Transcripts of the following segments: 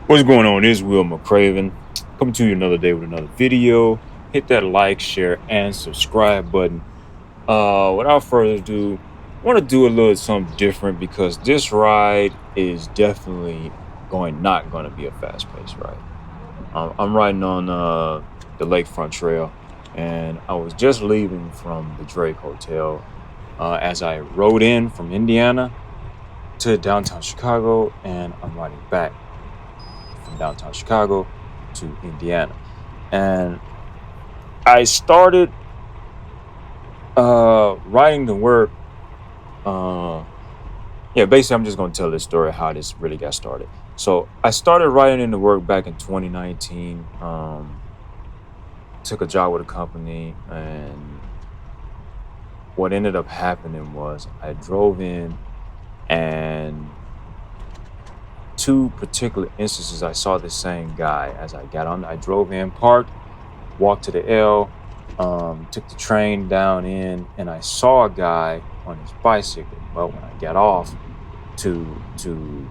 What's going on? This is Will McCraven coming to you another day with another video. Hit that like, share, and subscribe button. Without further ado, I want to do a little something different because this ride is definitely not going to be a fast-paced ride. I'm riding on the Lakefront Trail, and I was just leaving from the Drake Hotel as I rode in from Indiana to downtown Chicago, and I'm riding back from downtown Chicago to Indiana. And I started riding to work. Basically, I'm just going to tell this story how this really got started. So I started riding into work back in 2019. Took a job with a company, and what ended up happening was I drove in, and two particular instances I saw the same guy as I got on. I drove in, parked, walked to the L, took the train down in, and I saw a guy on his bicycle. Well, when I got off to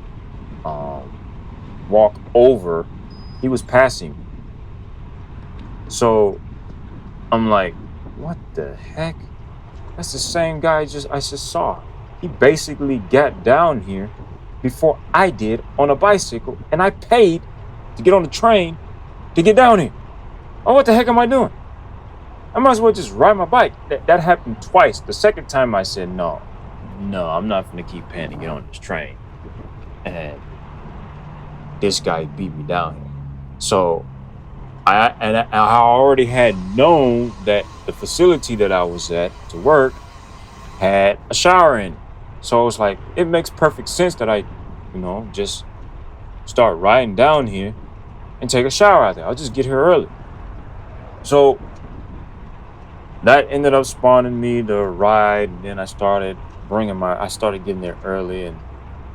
walk over, he was passing me. So I'm like, what the heck? That's the same guy I just saw. He basically got down here before I did on a bicycle, and I paid to get on the train to get down here. Oh, what the heck am I doing? I might as well just ride my bike. That happened twice. The second time I said, no, I'm not gonna keep paying to get on this train. And this guy beat me down here. So I already had known that the facility that I was at to work had a shower in it. So I was like, it makes perfect sense that I, just start riding down here and take a shower out there. I'll just get here early. So that ended up spawning me the ride. And then I started getting there early, and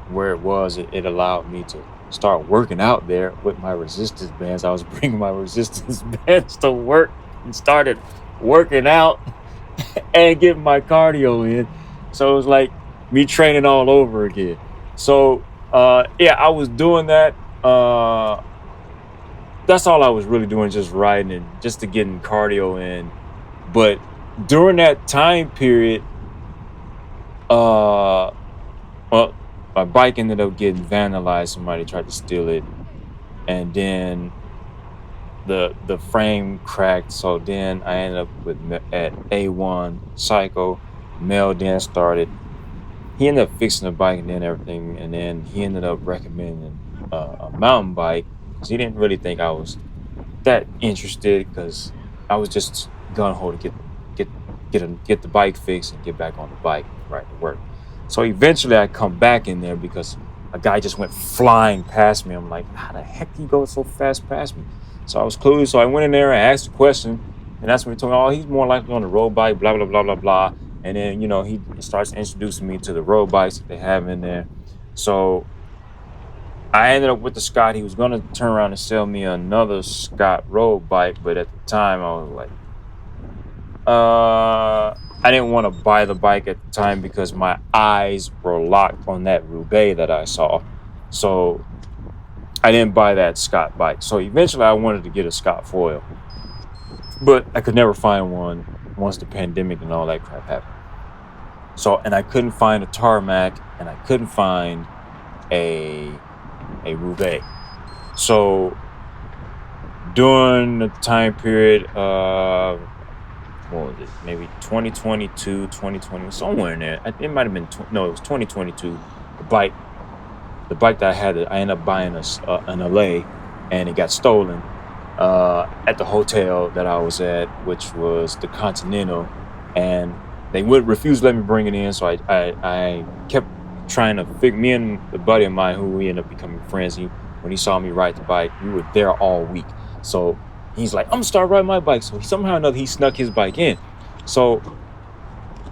where it was, it allowed me to start working out there with my resistance bands. I was bringing my resistance bands to work and started working out and getting my cardio in. So it was like me training all over again. So I was doing that. That's all I was really doing, just riding and just to getting cardio in. But during that time period, my bike ended up getting vandalized. Somebody tried to steal it, and then the frame cracked. So then I ended up at A1 Psycho. Mel then started. He ended up fixing the bike and then everything, and then he ended up recommending a mountain bike because he didn't really think I was that interested, because I was just gung ho to get the bike fixed and get back on the bike and ride to work. So eventually I come back in there because a guy just went flying past me. I'm like, how the heck did he go so fast past me? So I was clueless. So I went in there and asked a question, and that's when he told me, oh, he's more likely on the road bike, blah, blah, blah, blah, blah. And then, he starts introducing me to the road bikes that they have in there. So I ended up with the Scott. He was going to turn around and sell me another Scott road bike, but at the time I was like, I didn't want to buy the bike at the time because my eyes were locked on that Roubaix that I saw. So I didn't buy that Scott bike. So eventually I wanted to get a Scott foil, but I could never find one once the pandemic and all that crap happened. So, and I couldn't find a tarmac, and I couldn't find a Roubaix. So during the time period, what was it? Maybe 2022, 2020, somewhere in there. It might have been, it was 2022. The bike that I had, I ended up buying an LA, and it got stolen at the hotel that I was at, which was the Continental, and they would refuse to let me bring it in. So I kept trying to figure. Me and the buddy of mine, who we ended up becoming friends, when he saw me ride the bike, we were there all week. So he's like, I'm gonna start riding my bike. So somehow or another, he snuck his bike in. So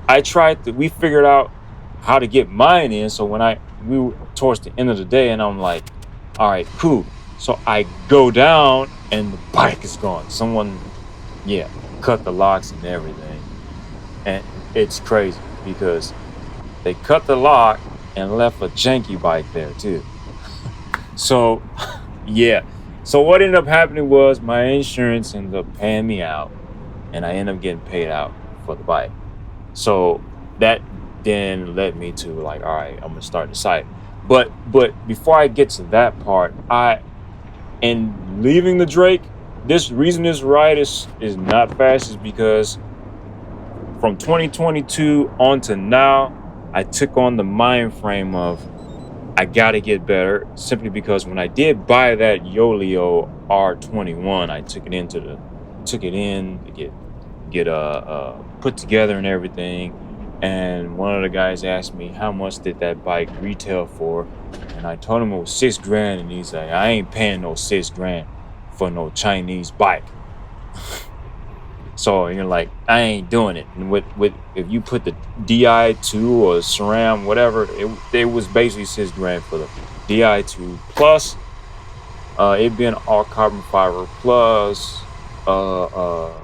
we figured out how to get mine in. So we were towards the end of the day, and I'm like, all right, cool. So I go down, and the bike is gone. Someone, cut the locks and everything. And it's crazy because they cut the lock and left a janky bike there too. So Yeah. So what ended up happening was my insurance ended up paying me out, and I ended up getting paid out for the bike. So that then led me to like, all right, I'm gonna start the site. But before I get to that part, in leaving the Drake, this reason this ride is not fast is because from 2022 on to now, I took on the mind frame of I gotta get better, simply because when I did buy that Yoeleo R21, I took it in to get put together and everything. And one of the guys asked me how much did that bike retail for, and I told him it was $6,000, and he's like, I ain't paying no $6,000 for no Chinese bike. So you're like, I ain't doing it. And with if you put the DI2 or SRAM, whatever, it was basically $6,000 for the DI2 plus it being all carbon fiber plus the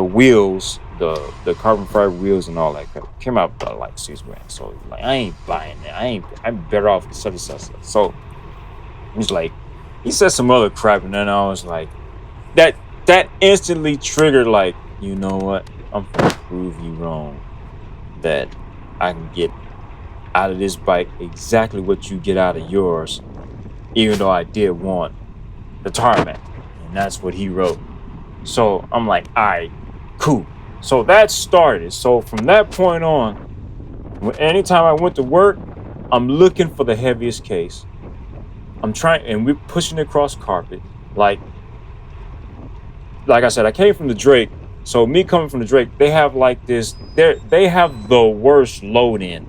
wheels, the carbon fiber wheels and all that came out like $6,000. So like, I ain't buying that. I'm better off with such and such. So he's like, he said some other crap, and then I was like, that instantly triggered, like, you know what? I'm gonna prove you wrong. That I can get out of this bike exactly what you get out of yours, even though I did want the tarmac. And that's what he wrote. So I'm like, all right, cool. So that started. So from that point on, anytime I went to work, I'm looking for the heaviest case. I'm trying, and we're pushing it across carpet. Like I said, I came from the Drake. So me coming from the Drake, they have like this, they have the worst load in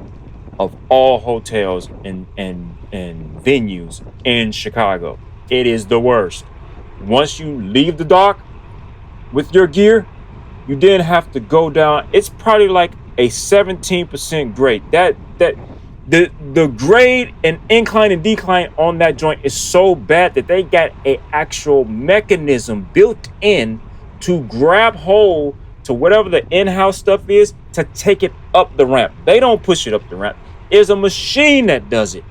of all hotels and venues in Chicago. It is the worst. Once you leave the dock with your gear, you then have to go down. It's probably like a 17% grade. The grade and incline and decline on that joint is so bad that they got a actual mechanism built in to grab hold to whatever the in-house stuff is to take it up the ramp. They don't push it up the ramp. It's a machine that does it.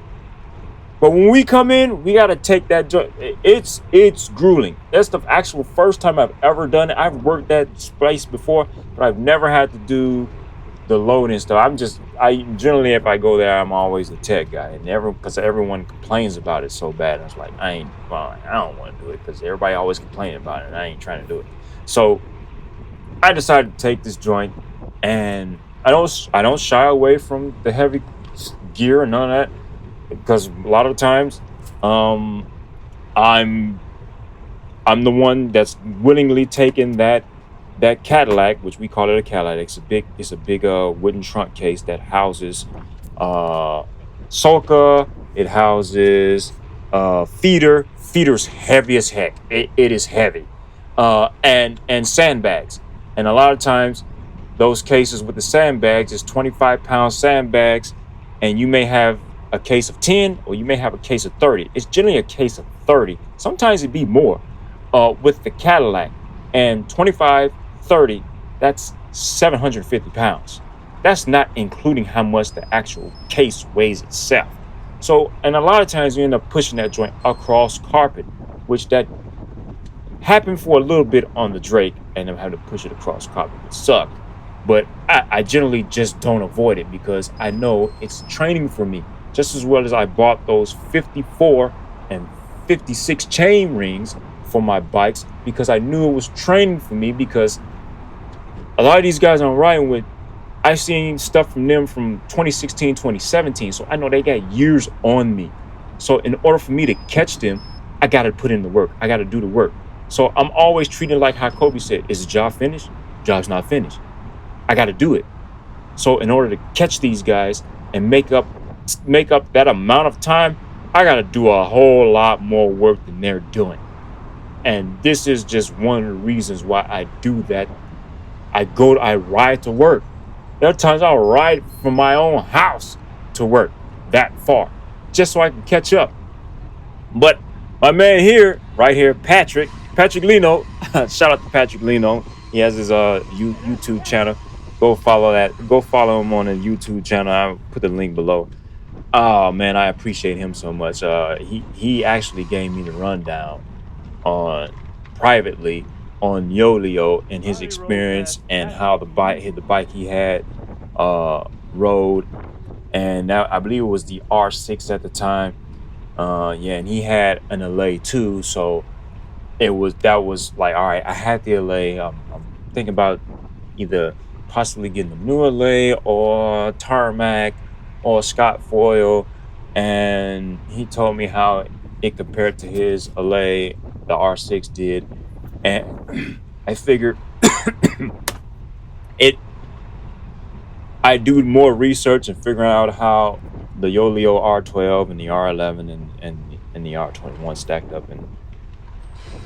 But when we come in, we got to take that joint. It's grueling. That's the actual first time I've ever done it. I've worked that space before, but I've never had to do the loading stuff. I generally, if I go there, I'm always the tech guy, and because everyone complains about it so bad. I was like, I don't want to do it because everybody always complaining about it, and I ain't trying to do it. So I decided to take this joint, and I don't shy away from the heavy gear and none of that, because a lot of times, I'm the one that's willingly taking that Cadillac, which we call it a Cadillac. It's a big wooden trunk case that houses Soka. It houses feeder. Feeder's heavy as heck. It is heavy. And sandbags. And a lot of times those cases with the sandbags is 25-pound sandbags, and you may have a case of 10 or you may have a case of 30. It's generally a case of 30. Sometimes it'd be more with the Cadillac. And 25, 30, that's 750 pounds. That's not including how much the actual case weighs itself. So, and a lot of times you end up pushing that joint across carpet, which that happened for a little bit on the Drake, and I'm having to push it across carpet. It sucked. But I generally just don't avoid it because I know it's training for me. Just as well as I bought those 54 and 56 chain rings for my bikes, because I knew it was training for me, because a lot of these guys I'm riding with, I've seen stuff from them from 2016, 2017. So I know they got years on me. So in order for me to catch them, I got to put in the work. I got to do the work. So I'm always treating like how Kobe said, is the job finished? Job's not finished. I got to do it. So in order to catch these guys and make up that amount of time, I got to do a whole lot more work than they're doing. And this is just one of the reasons why I do that. I ride to work. There are times I'll ride from my own house to work that far, just so I can catch up. But my man here, right here, Patrick Lino, shout out to Patrick Lino. He has his YouTube channel. Go follow him on the YouTube channel. I'll put the link below. Oh man, I appreciate him so much. He actually gave me the rundown on privately on Yoeleo and his experience and how the bike he had uh rode, and now I believe it was the R6 at the time. Yeah, and he had an LA too, so that was like, all right, I had the LA. I'm thinking about either possibly getting a new LA or tarmac or Scott foil, and he told me how it compared to his LA, the R6 did, and I figured it. I do more research and figuring out how the Yoeleo R12 and the R11 and the R21 stacked up, and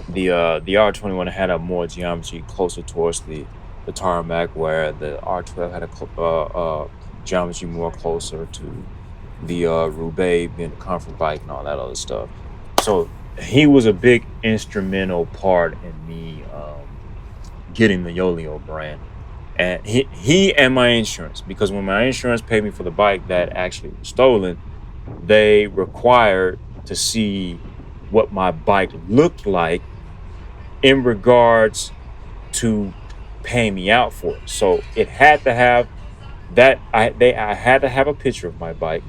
the R21 had a more geometry closer towards the tarmac, where the R12 had a geometry more closer to the Roubaix being a comfort bike and all that other stuff. So he was a big instrumental part in me getting the Yoeleo brand. And he and my insurance, because when my insurance paid me for the bike that actually was stolen, they required to see what my bike looked like in regards to pay me out for it. So it had to have that. I had to have a picture of my bike,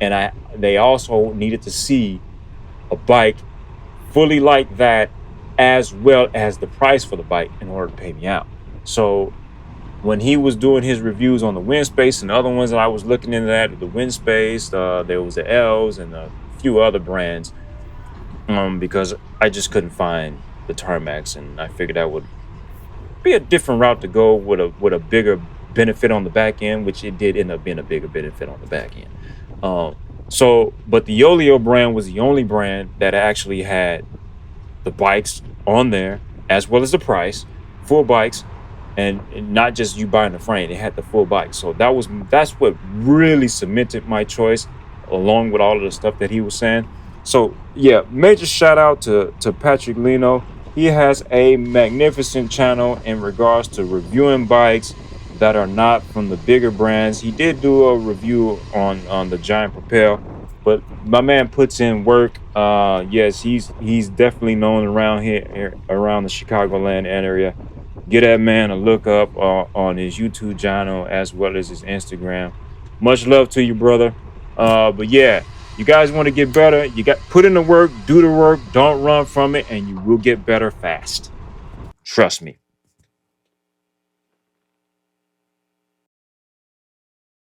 and they also needed to see a bike fully like that, as well as the price for the bike in order to pay me out. So when he was doing his reviews on the wind space and the other ones that I was looking into, that the wind space, there was the L's and a few other brands, because I just couldn't find the tarmacs, and I figured that would be a different route to go with a bigger benefit on the back end, which it did end up being a bigger benefit on the back end. But the Yoeleo brand was the only brand that actually had the bikes on there, as well as the price, full bikes, and not just you buying the frame. It had the full bike. So that's what really cemented my choice, along with all of the stuff that he was saying. So yeah, major shout out to Patrick Lino. He has a magnificent channel in regards to reviewing bikes that are not from the bigger brands. He did do a review on the Giant Propel, but my man puts in work. Yes, he's definitely known around here, around the Chicagoland area. Get that man a look up on his YouTube channel as well as his Instagram. Much love to you, brother. But yeah, you guys want to get better, you got put in the work, do the work, don't run from it, and you will get better fast. Trust me.